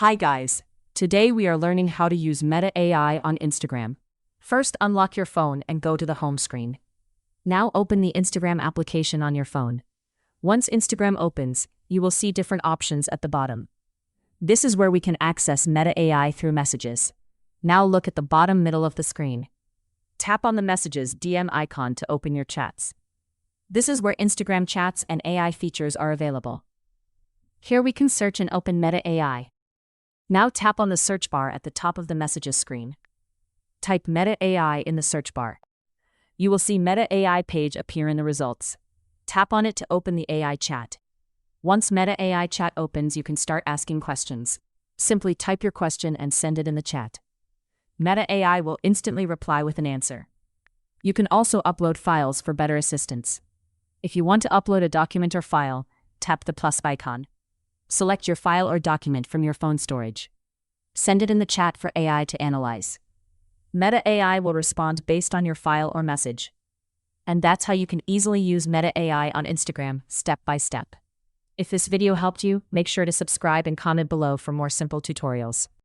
Hi guys. Today we are learning how to use Meta AI on Instagram. First, unlock your phone and go to the home screen. Now open the Instagram application on your phone. Once Instagram opens, you will see different options at the bottom. This is where we can access Meta AI through messages. Now look at the bottom middle of the screen. Tap on the messages DM icon to open your chats. This is where Instagram chats and AI features are available. Here we can search and open Meta AI. Now tap on the search bar at the top of the messages screen. Type Meta AI in the search bar. You will see Meta AI page appear in the results. Tap on it to open the AI chat. Once Meta AI chat opens, you can start asking questions. Simply type your question and send it in the chat. Meta AI will instantly reply with an answer. You can also upload files for better assistance. If you want to upload a document or file, tap the plus icon. Select your file or document from your phone storage. Send it in the chat for AI to analyze. Meta AI will respond based on your file or message. And that's how you can easily use Meta AI on Instagram, step by step. If this video helped you, make sure to subscribe and comment below for more simple tutorials.